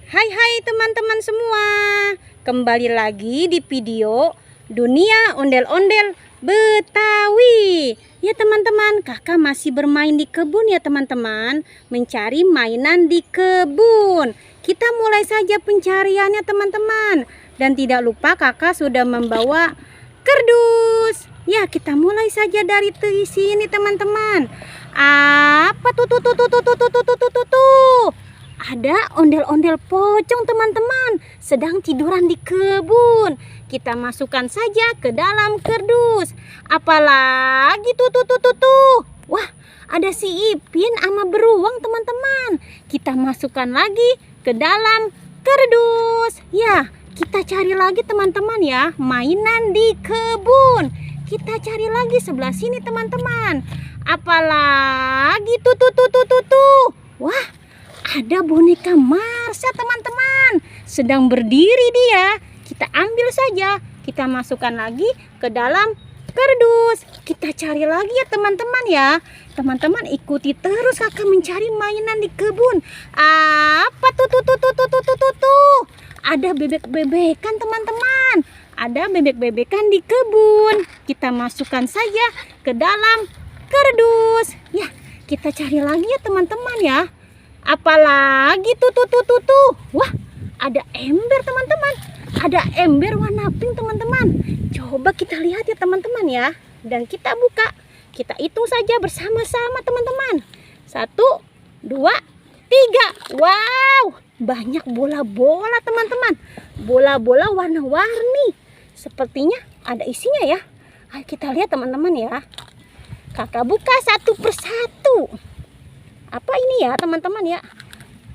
Hai teman-teman semua, kembali lagi di video Dunia Ondel-Ondel Betawi. Ya teman-teman, kakak masih bermain di kebun ya teman-teman, mencari mainan di kebun. Kita mulai saja pencariannya teman-teman. Dan tidak lupa kakak sudah membawa kardus. Ya, kita mulai saja dari sini teman-teman. Apa tuh? Ada ondel-ondel pocong teman-teman, sedang tiduran di kebun. Kita masukkan saja ke dalam kardus. Apalagi tuh. Wah, ada si Ipin sama beruang teman-teman. Kita masukkan lagi ke dalam kardus. Ya, kita cari lagi teman-teman ya, mainan di kebun. Kita cari lagi sebelah sini teman-teman. Apalagi tuh. Wah, ada boneka Marsha teman-teman, sedang berdiri dia. Kita ambil saja, kita masukkan lagi ke dalam kardus. Kita cari lagi ya teman-teman ya. Teman-teman ikuti terus kakak mencari mainan di kebun. Apa tuh? Ada bebek-bebekan teman-teman. Ada bebek-bebekan di kebun. Kita masukkan saja ke dalam kardus. Ya, kita cari lagi ya teman-teman ya. Apalagi tuh. Wah, ada ember teman-teman. Ada ember warna pink teman-teman. Coba kita lihat ya teman-teman ya. Dan kita buka. Kita hitung saja bersama-sama teman-teman. 1, 2, 3. Wow, banyak bola-bola teman-teman. Bola-bola warna-warni. Sepertinya ada isinya ya. Ayo kita lihat teman-teman ya. Kakak buka satu persatu. Apa ini ya teman-teman ya?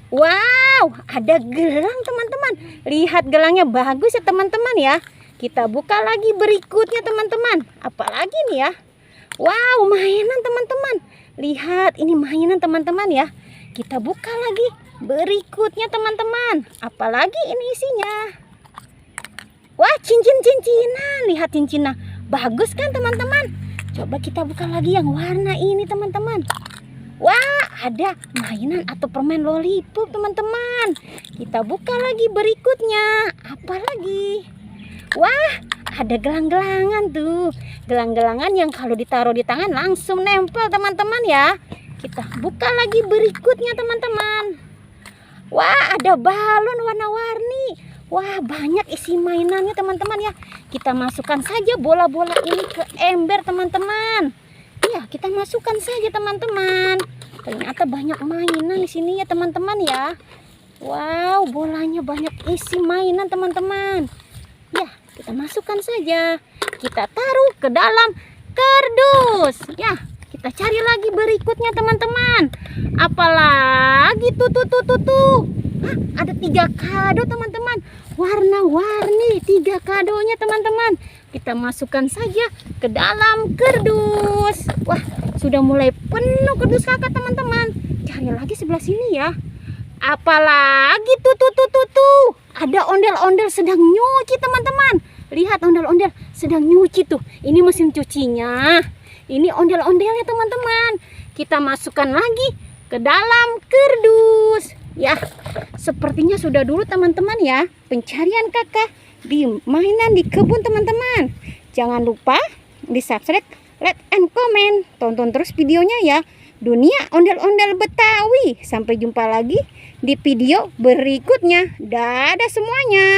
Wow, ada gelang teman-teman. Lihat gelangnya bagus ya teman-teman ya. Kita buka lagi berikutnya teman-teman. Apalagi nih ya? Wow, mainan teman-teman. Lihat ini mainan teman-teman ya. Kita buka lagi berikutnya teman-teman. Apalagi ini isinya? Wah, cincin-cincinan. Lihat cincinnya. Bagus kan teman-teman? Coba kita buka lagi yang warna ini teman-teman. Wah, ada mainan atau permen lollipop teman-teman. Kita buka lagi berikutnya. Apa lagi? Wah, ada gelang-gelangan tuh. Gelang-gelangan yang kalau ditaruh di tangan langsung nempel teman-teman ya. Kita buka lagi berikutnya teman-teman. Wah, ada balon warna-warni. Wah, banyak isi mainannya teman-teman ya. Kita masukkan saja bola-bola ini ke ember teman-teman. Ya, kita masukkan saja teman-teman. Ternyata banyak mainan di sini ya teman-teman ya. Wow, bolanya banyak isi mainan teman-teman. Ya, kita masukkan saja. Kita taruh ke dalam kardus. Ya, kita cari lagi berikutnya teman-teman. Apalagi tuh. Hah, ada 3 kado teman-teman. Warna-warni 3 kadonya teman-teman. Kita masukkan saja ke dalam kardus. Wah, sudah mulai penuh kardus kakak teman-teman. Cari lagi sebelah sini ya. Apalagi tuh. Ada ondel-ondel sedang nyuci teman-teman. Lihat ondel-ondel sedang nyuci tuh. Ini mesin cucinya. Ini ondel-ondelnya teman-teman. Kita masukkan lagi ke dalam kardus. Ya, sepertinya sudah dulu teman-teman ya pencarian kakak di mainan di kebun teman-teman. Jangan lupa di subscribe, like, and comment. Tonton terus videonya ya. Dunia Ondel-Ondel Betawi. Sampai jumpa lagi di video berikutnya. Dadah semuanya.